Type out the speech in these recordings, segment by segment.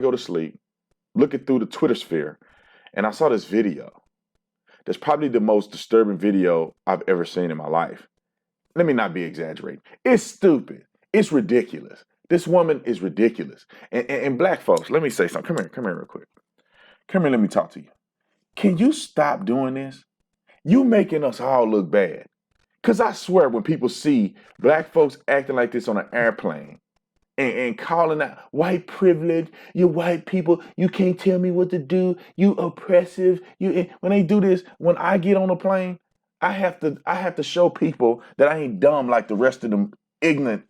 go to sleep, looking through the Twitter sphere, and I saw this video. That's probably the most disturbing video I've ever seen in my life. Let me not be exaggerating. It's stupid. It's ridiculous. This woman is ridiculous. And black folks, let me say something. Come here real quick. Come here, let me talk to you. Can you stop doing this? You making us all look bad. Cause I swear when people see black folks acting like this on an airplane, and calling out white privilege, you white people, you can't tell me what to do, you oppressive. When they do this, when I get on a plane, I have to show people that I ain't dumb like the rest of them ignorant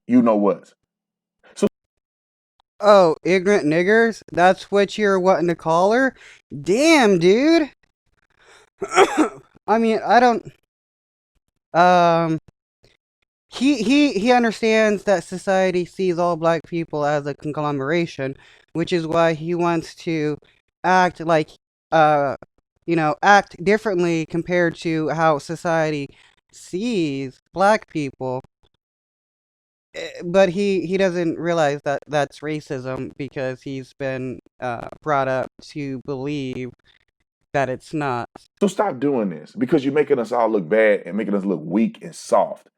you know what. So Oh, ignorant niggers? That's what you're wanting to call her? Damn, dude. I mean, I don't. Um, he understands that society sees all black people as a conglomeration, which is why he wants to act like, uh, act differently compared to how society sees black people. But he doesn't realize that that's racism because he's been brought up to believe that it's not. stop doing this because you're making us all look bad and making us look weak and soft.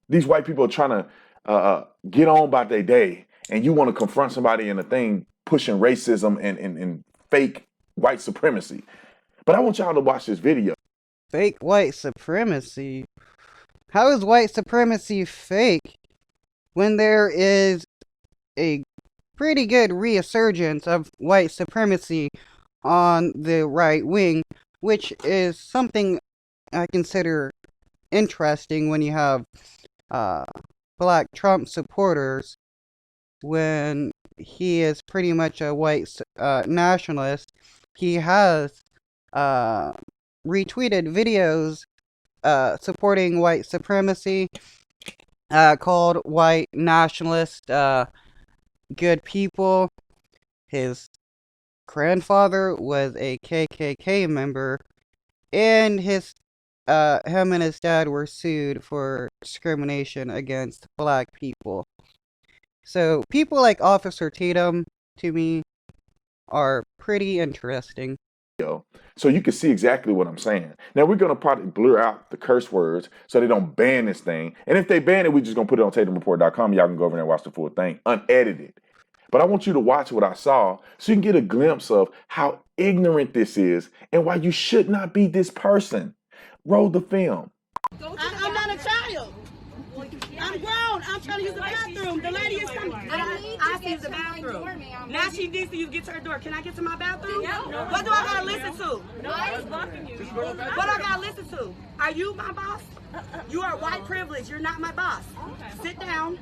These white people are trying to get on about their day, and you want to confront somebody in a thing pushing racism and fake white supremacy. But I want y'all to watch this video. Fake white supremacy? How is white supremacy fake when there is a pretty good resurgence of white supremacy on the right wing, which is something I consider interesting when you have black Trump supporters when he is pretty much a white nationalist. He has retweeted videos supporting white supremacy, called white nationalist good people. His grandfather was a KKK member, and him and his dad were sued for discrimination against black people. So people like Officer Tatum, to me, are pretty interesting. So you can see exactly what I'm saying. Now we're gonna probably blur out the curse words so they don't ban this thing. And if they ban it, we're just gonna put it on TatumReport.com. Y'all can go over there and watch the full thing, unedited. But I want you to watch what I saw so you can get a glimpse of how ignorant this is and why you should not be this person. Roll the film. I'm not a child. I'm grown. I'm trying to use the bathroom. The lady is coming. I see the bathroom. Now she needs to get to her door. Can I get to my bathroom? What do I gotta listen to? What I gotta listen to? Are you my boss? You are white privilege. You're not my boss. Sit down.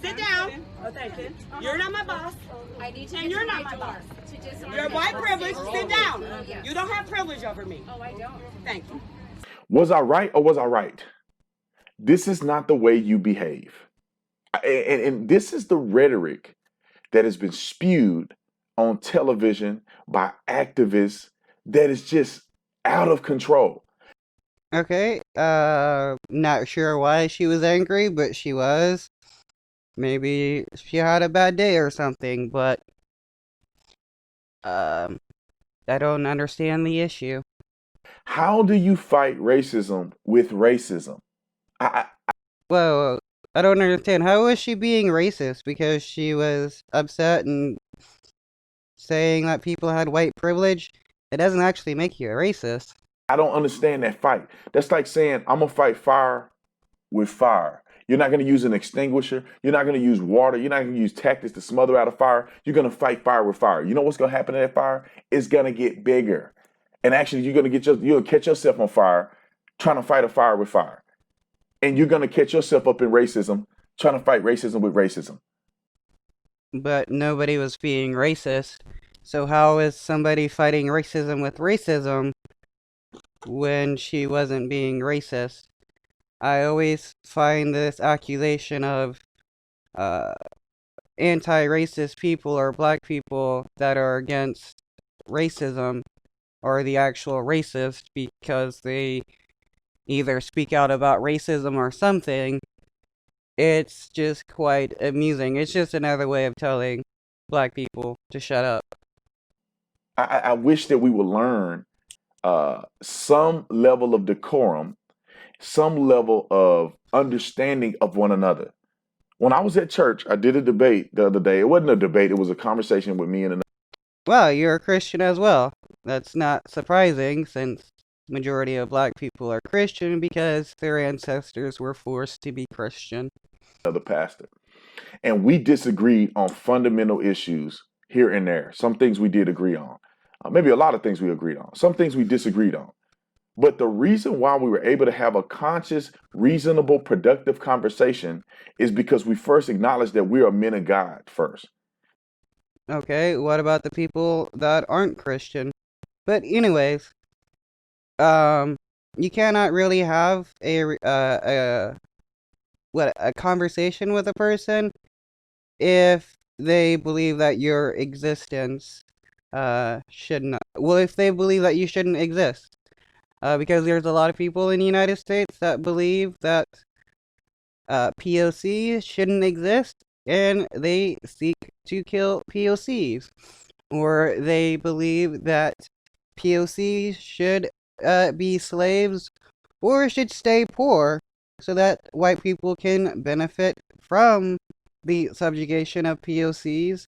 Sit down. Oh, thank you. You're not my boss. And you're not my boss. You're white privilege. Sit down. You don't have privilege over me. Oh, I don't. Thank you. Was I right or was I right? This is not the way you behave. And this is the rhetoric that has been spewed on television by activists that is just out of control. Okay, not sure why she was angry, but she was. Maybe she had a bad day or something, but I don't understand the issue. How do you fight racism with racism? I, Whoa, I don't understand. How was she being racist? Because she was upset and saying that people had white privilege? It doesn't actually make you a racist. I don't understand that fight. That's like saying, I'm going to fight fire with fire. You're not going to use an extinguisher. You're not going to use water. You're not going to use tactics to smother out a fire. You're going to fight fire with fire. You know what's going to happen to that fire? It's going to get bigger. And actually, you'll catch yourself on fire trying to fight a fire with fire. And you're going to catch yourself up in racism trying to fight racism with racism. But nobody was being racist. So how is somebody fighting racism with racism when she wasn't being racist? I always find this accusation of anti-racist people or black people that are against racism are the actual racist because they either speak out about racism or something. It's just quite amusing. It's just another way of telling black people to shut up. I wish that we would learn some level of decorum, some level of understanding of one another. When I was at church, I did a debate the other day. It wasn't a debate, it was a conversation with me and another. Well, you're a Christian as well. That's not surprising since majority of black people are Christian because their ancestors were forced to be Christian. Pastor. And we disagreed on fundamental issues here and there. Some things we did agree on. Maybe a lot of things we agreed on. Some things we disagreed on. But the reason why we were able to have a conscious, reasonable, productive conversation is because we first acknowledged that we are men of God first. Okay, what about the people that aren't Christian? But anyways, you cannot really have a conversation with a person if they believe that your existence should not. Well, if they believe that you shouldn't exist, because there's a lot of people in the United States that believe that POCs shouldn't exist, and they seek to kill POCs, or they believe that POCs should be slaves or should stay poor so that white people can benefit from the subjugation of POCs.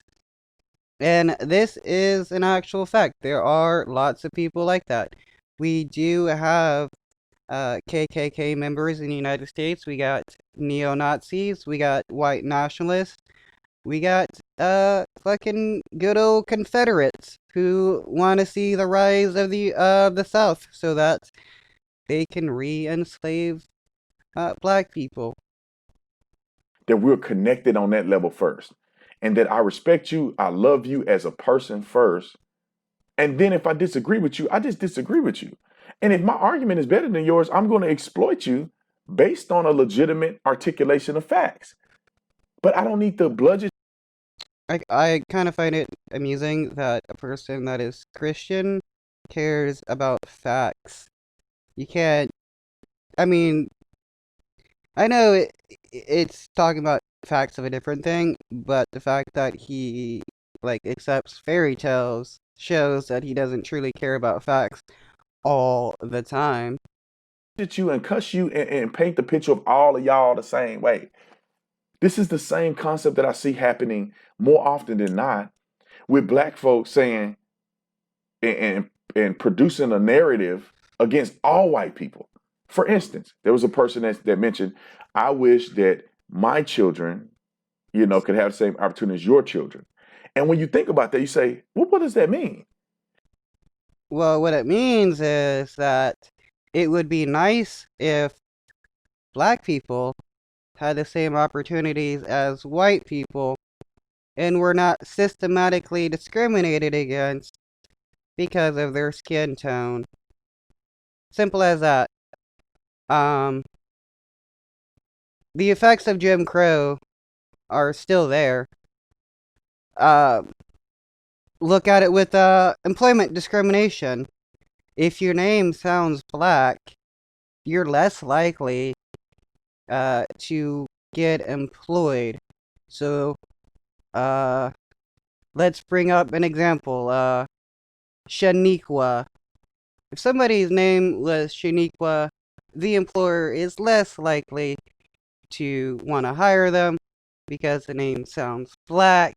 And this is an actual fact. There are lots of people like that. We do have KKK members in the United States. We got neo-Nazis. We got white nationalists. We got fucking good old Confederates who want to see the rise of the South so that they can re-enslave black people. That we're connected on that level first. And that I respect you, I love you as a person first. And then if I disagree with you, I just disagree with you. And if my argument is better than yours, I'm going to exploit you based on a legitimate articulation of facts. But I don't need to bludgeon. I kind of find it amusing that a person that is Christian cares about facts. You can't. I mean, I know it's talking about facts of a different thing, but the fact that he like accepts fairy tales shows that he doesn't truly care about facts all the time. At you and cuss you and paint the picture of all of y'all the same way. This is the same concept that I see happening more often than not with black folks saying and producing a narrative against all white people. For instance, there was a person that mentioned, I wish that my children, could have the same opportunity as your children. And when you think about that, you say, well, what does that mean? Well, what it means is that it would be nice if black people had the same opportunities as white people and were not systematically discriminated against because of their skin tone. Simple as that. The effects of Jim Crow are still there. Look at it with employment discrimination. If your name sounds black, you're less likely to get employed. So, let's bring up an example. Shaniqua. If somebody's name was Shaniqua, the employer is less likely to want to hire them because the name sounds black.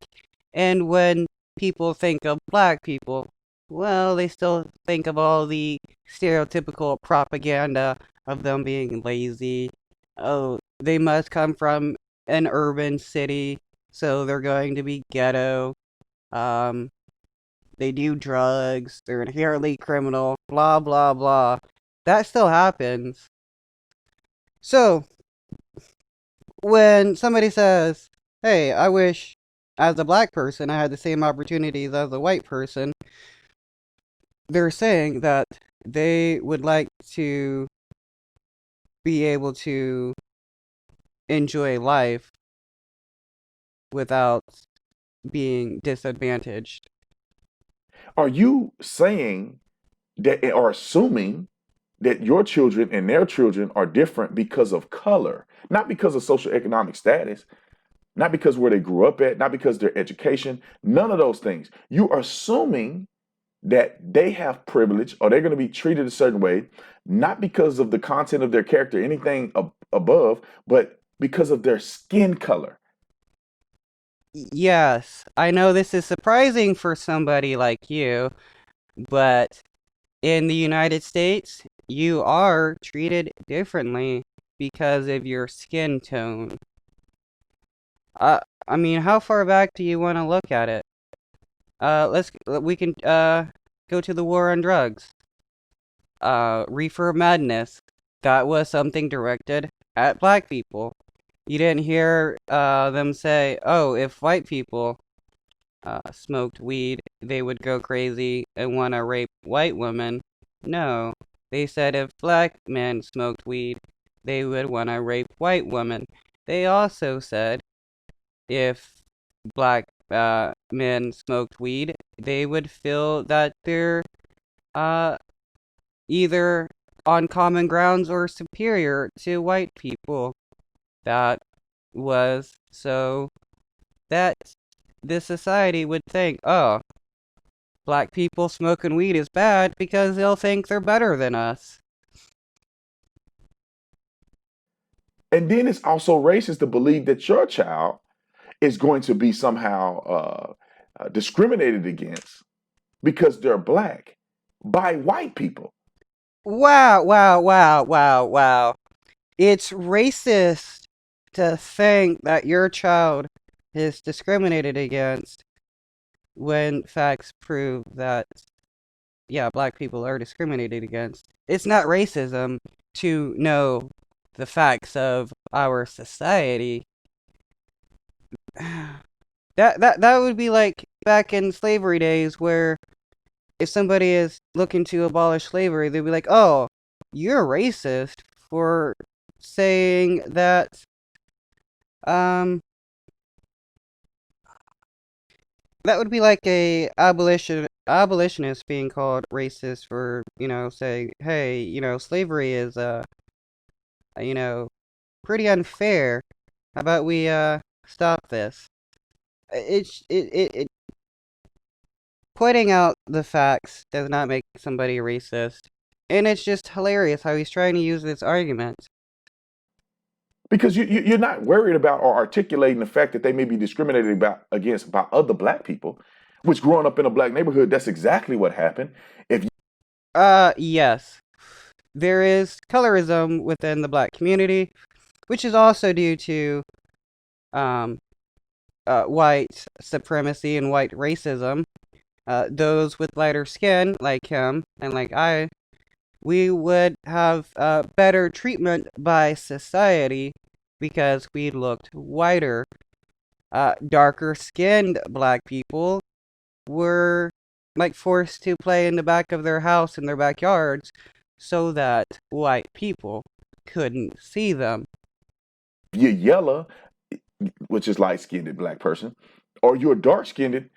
And when people think of black people, well, they still think of all the stereotypical propaganda of them being lazy. Oh, they must come from an urban city, so they're going to be ghetto. They do drugs, they're inherently criminal, blah, blah, blah. That still happens. So, when somebody says, hey, I wish as a black person I had the same opportunities as a white person, they're saying that they would like to be able to enjoy life without being disadvantaged. Are you saying that or assuming that your children and their children are different because of color, not because of social economic status? not because where they grew up at, not because their education, none of those things. You are assuming that they have privilege or they're going to be treated a certain way, not because of the content of their character, anything above, but because of their skin color. Yes, I know this is surprising for somebody like you, but in the United States, you are treated differently because of your skin tone. Uh, I mean, how far back do you want to look at it? We can go to the war on drugs. Reefer Madness. That was something directed at black people. You didn't hear them say, "Oh, if white people smoked weed, they would go crazy and want to rape white women." No, they said if black men smoked weed, they would want to rape white women. They also said if black men smoked weed, they would feel that they're uh, either on common grounds or superior to white people. That was so that this society would think, oh, black people smoking weed is bad because they'll think they're better than us. And then it's also racist to believe that your child is going to be somehow discriminated against because they're black by white people. Wow, wow, wow, wow, wow. It's racist to think that your child is discriminated against when facts prove that, yeah, black people are discriminated against. It's not racism to know the facts of our society. That would be like back in slavery days where if somebody is looking to abolish slavery, they'd be like, "Oh, you're racist for saying that um that would be like a abolitionist being called racist for, saying, "Hey, slavery is you know, pretty unfair. How about we stop this?" It pointing out the facts does not make somebody racist. And it's just hilarious how he's trying to use this argument. Because you're not worried about or articulating the fact that they may be discriminated against by other black people, which growing up in a black neighborhood, that's exactly what happened. If Yes. There is colorism within the black community, which is also due to um white supremacy and white racism. Those with lighter skin, like him and like I, we would have better treatment by society because we looked whiter. Darker skinned black people were like forced to play in the back of their house in their backyards so that white people couldn't see them. you're yellow, which is light skinned black person, or you're dark skinned,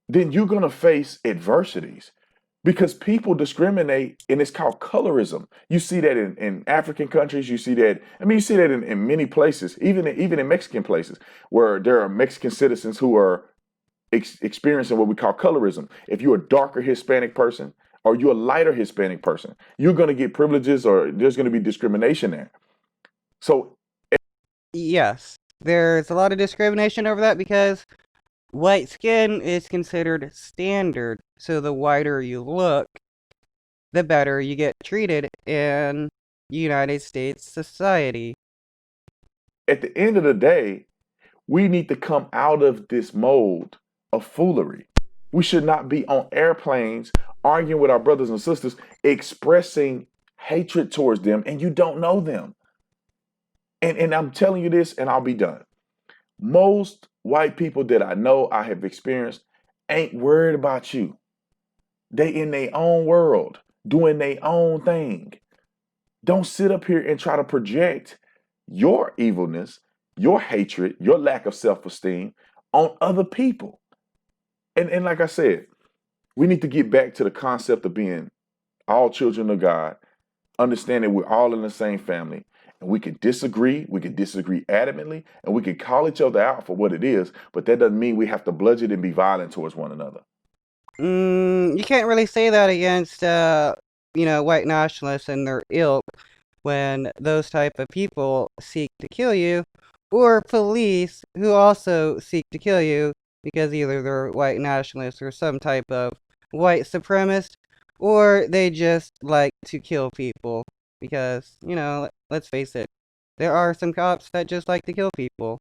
then you're gonna face adversities because people discriminate and it's called colorism. You see that in African countries, you see that, I mean, you see that in many places, even in Mexican places where there are Mexican citizens who are experiencing what we call colorism. If you're a darker Hispanic person or you're a lighter Hispanic person, you're going to get privileges or there's going to be discrimination there. So Yes, there's a lot of discrimination over that because white skin is considered standard. So the whiter you look, the better you get treated in United States society. at the end of the day, we need to come out of this mold of foolery. We should not be on airplanes arguing with our brothers and sisters, expressing hatred towards them, and you don't know them. And I'm telling you this, and I'll be done. Most white people that I know I have experienced ain't worried about you. They in their own world, doing their own thing. Don't sit up here and try to project your evilness, your hatred, your lack of self-esteem on other people. And like I said, we need to get back to the concept of being all children of God, understanding we're all in the same family, And we can disagree adamantly, and we can call each other out for what it is, but that doesn't mean we have to bludgeon and be violent towards one another. You can't really say that against, white nationalists and their ilk when those type of people seek to kill you, or police who also seek to kill you because either they're white nationalists or some type of white supremacist, or they just like to kill people because, let's face it, there are some cops that just like to kill people.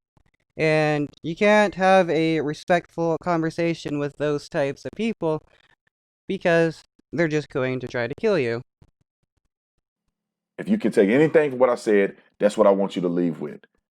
And you can't have a respectful conversation with those types of people because they're just going to try to kill you. If you can take anything from what I said, that's what I want you to leave with.